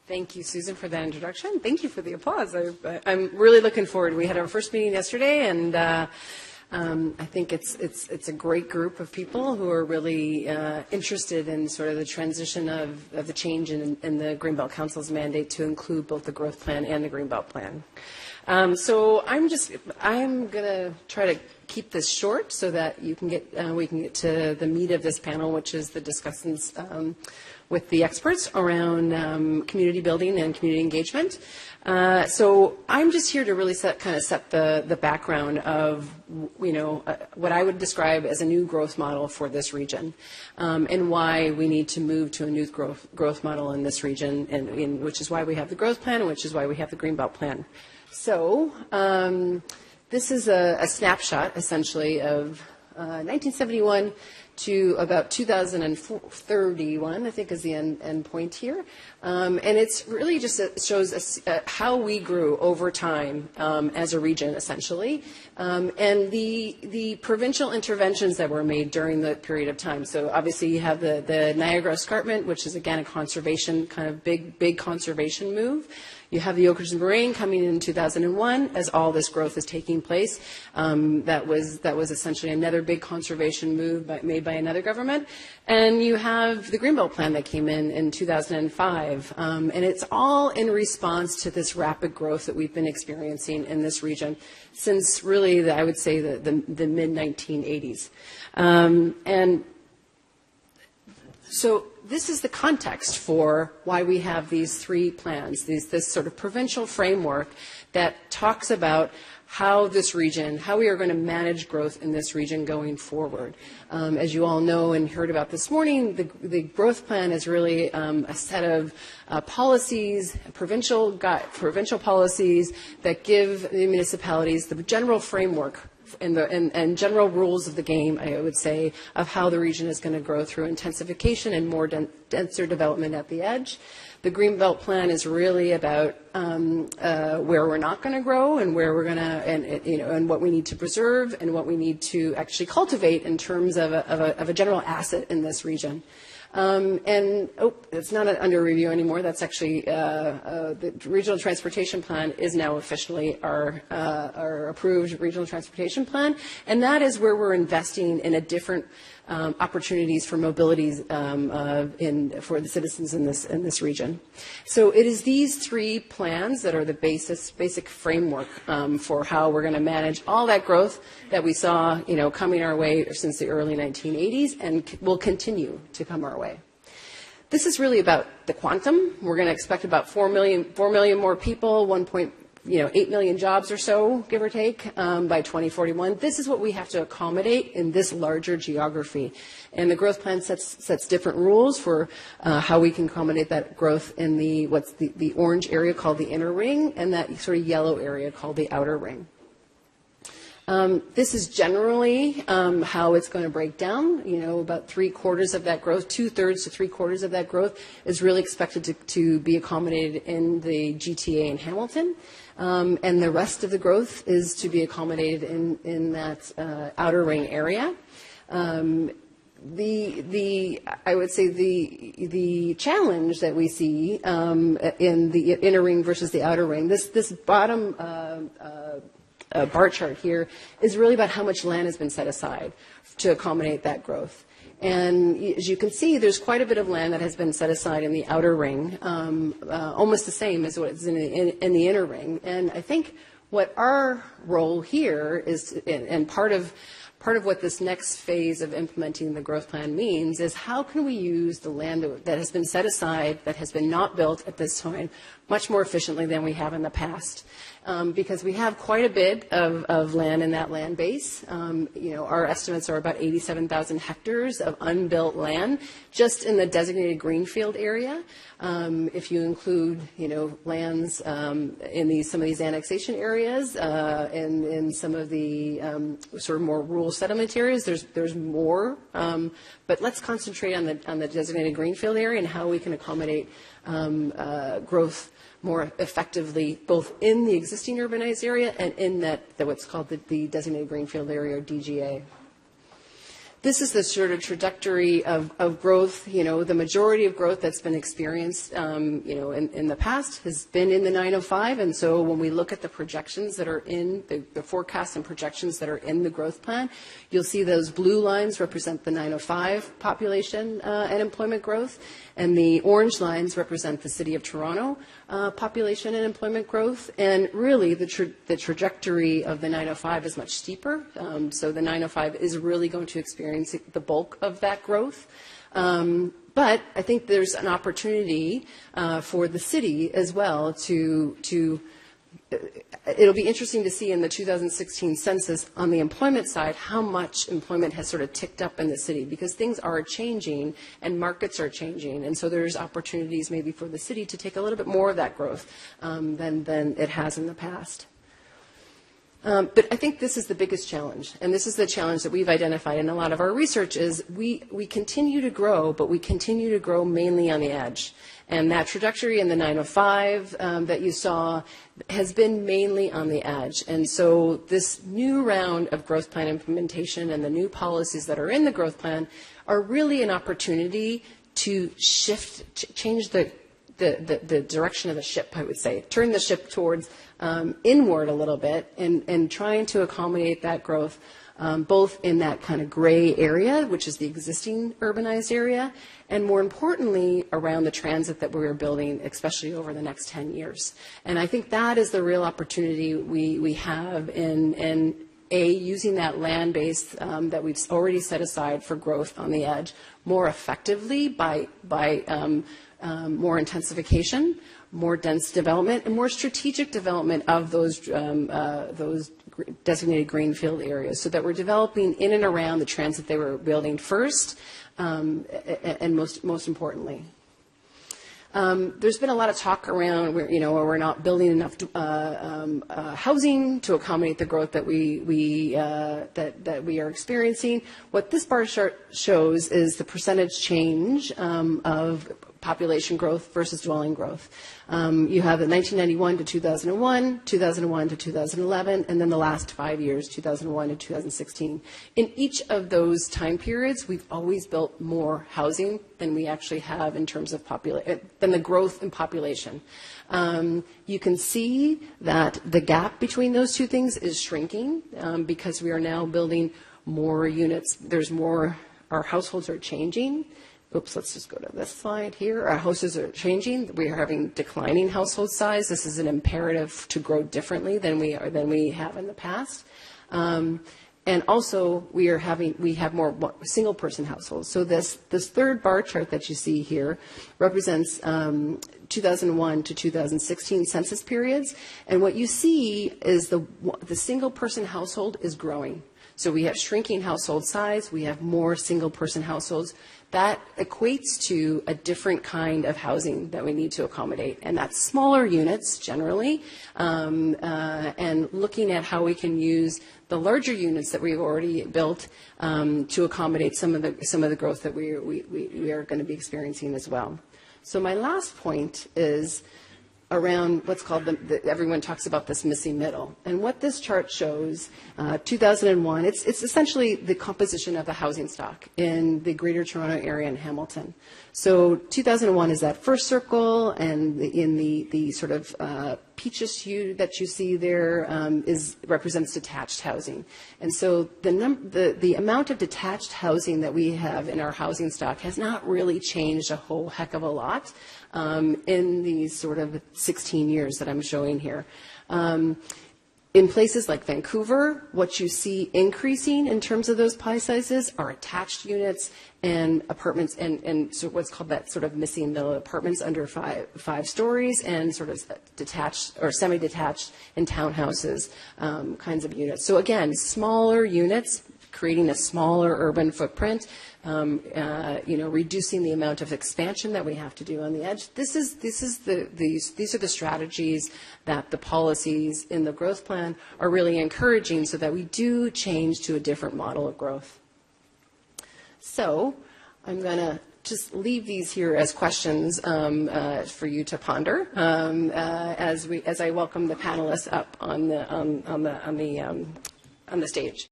Thank you, Susan, for that introduction. Thank you for the applause. I'm really looking forward. We had our first meeting yesterday, and I think it's a great group of people who are really interested in sort of the transition of the change in the Greenbelt Council's mandate to include both the growth plan and the Greenbelt plan. So I'm going to try to keep this short so that we can get to the meat of this panel, which is the discussions with the experts around community building and community engagement. So I'm just here to really set the background of, what I would describe as a new growth model for this region, and why we need to move to a new growth model in this region, and which is why we have the growth plan, and which is why we have the Greenbelt plan. So this is a snapshot, essentially, of 1971 to about 2031, I think, is the end point here. And it's really just shows us how we grew over time as a region, essentially, and the provincial interventions that were made during the period of time. So obviously you have the Niagara Escarpment, which is, again, a conservation, kind of big conservation move. You have the Oakers and Moraine coming in 2001 as all this growth is taking place. That was essentially another big conservation move made by another government. And you have the Greenbelt Plan that came in 2005. And it's all in response to this rapid growth that we've been experiencing in this region since really, I would say, the mid-1980s. And so this is the context for why we have these three plans, this sort of provincial framework that talks about how this region, how we are going to manage growth in this region going forward. As you all know and heard about this morning, the growth plan is really a set of policies, provincial policies that give the municipalities the general framework and general rules of the game, I would say, of how the region is going to grow through intensification and more denser development at the edge. The Greenbelt Plan is really about where we're not going to grow and where we're going to, and what we need to preserve and what we need to actually cultivate in terms of a general asset in this region. It's not under review anymore. That's actually the Regional Transportation Plan is now officially our approved Regional Transportation Plan, and that is where we're investing in a different opportunities for mobilities for the citizens in this region. So it is these three plans that are the basic framework for how we're going to manage all that growth that we saw, coming our way since the early 1980s and will continue to come our way. This is really about the quantum. We're going to expect about 4 million more people, 8 million jobs or so, give or take, by 2041. This is what we have to accommodate in this larger geography. And the growth plan sets different rules for how we can accommodate that growth in the orange area called the inner ring and that sort of yellow area called the outer ring. This is generally how it's going to break down. About 3/4 of that growth, 2/3 to 3/4 of that growth is really expected to be accommodated in the GTA in Hamilton. And the rest of the growth is to be accommodated in that outer ring area. I would say the challenge that we see in the inner ring versus the outer ring, this bottom bar chart here is really about how much land has been set aside to accommodate that growth. And as you can see, there's quite a bit of land that has been set aside in the outer ring, almost the same as what is in the inner ring. And I think what our role here is, and part of what this next phase of implementing the growth plan means, is how can we use the land that has been set aside, that has been not built at this time, much more efficiently than we have in the past. Because we have quite a bit of land in that land base. Our estimates are about 87,000 hectares of unbuilt land just in the designated greenfield area. If you include, lands in some of these annexation areas and in some of the sort of more rural settlement areas, there's more. But let's concentrate on the designated greenfield area and how we can accommodate growth more effectively, both in the existing urbanized area and in that what's called the designated greenfield area, or DGA. this is the sort of trajectory of growth. The majority of growth that's been experienced, in the past has been in the 905. And so when we look at the projections that are in the forecasts and projections that are in the growth plan, you'll see those blue lines represent the 905 population and employment growth, and the orange lines represent the City of Toronto population and employment growth. And really, the trajectory of the 905 is much steeper. So the 905 is really going to experience the bulk of that growth. But I think there's an opportunity for the city as well to it'll be interesting to see in the 2016 census on the employment side how much employment has sort of ticked up in the city, because things are changing and markets are changing, and so there's opportunities maybe for the city to take a little bit more of that growth than it has in the past. But I think this is the biggest challenge, and this is the challenge that we've identified in a lot of our research, is we continue to grow, but we continue to grow mainly on the edge. And that trajectory in the 905 that you saw has been mainly on the edge. And so this new round of growth plan implementation and the new policies that are in the growth plan are really an opportunity to change the direction of the ship, I would say, turn the ship towards inward a little bit, and trying to accommodate that growth, both in that kind of gray area, which is the existing urbanized area, and more importantly, around the transit that we're building, especially over the next 10 years. And I think that is the real opportunity we have in using that land base that we've already set aside for growth on the edge more effectively by more intensification, more dense development, and more strategic development of those designated greenfield areas, so that we're developing in and around the transit they were building first, and most importantly. There's been a lot of talk around where we're not building enough housing to accommodate the growth that we are experiencing. What this bar chart shows is the percentage change of population growth versus dwelling growth. You have the 1991 to 2001, 2001 to 2011, and then the last 5 years, 2001 to 2016. In each of those time periods, we've always built more housing than we actually have in terms of than the growth in population. You can see that the gap between those two things is shrinking because we are now building more units. There's more, our households are changing. Oops, let's just go to this slide here. Our houses are changing. We are having declining household size. This is an imperative to grow differently than we have in the past. And also, we have more single-person households. So this third bar chart that you see here represents 2001 to 2016 census periods. And what you see is the single-person household is growing. So we have shrinking household size. We have more single-person households. That equates to a different kind of housing that we need to accommodate, and that's smaller units generally, and looking at how we can use the larger units that we've already built to accommodate some of the growth that we are going to be experiencing as well. So my last point is around what's called everyone talks about this missing middle. And what this chart shows, 2001, it's essentially the composition of the housing stock in the Greater Toronto Area and Hamilton. So 2001 is that first circle, and in the sort of peachish hue that you see there represents detached housing. And so the amount of detached housing that we have in our housing stock has not really changed a whole heck of a lot in these sort of 16 years that I'm showing here. In places like Vancouver, what you see increasing in terms of those pie sizes are attached units and apartments, and so what's called that sort of missing middle, apartments under five stories, and sort of detached or semi-detached and townhouses kinds of units. So again, smaller units creating a smaller urban footprint, reducing the amount of expansion that we have to do on the edge. These are the strategies that the policies in the growth plan are really encouraging, so that we do change to a different model of growth. So I'm going to just leave these here as questions for you to ponder as I welcome the panelists up on the stage.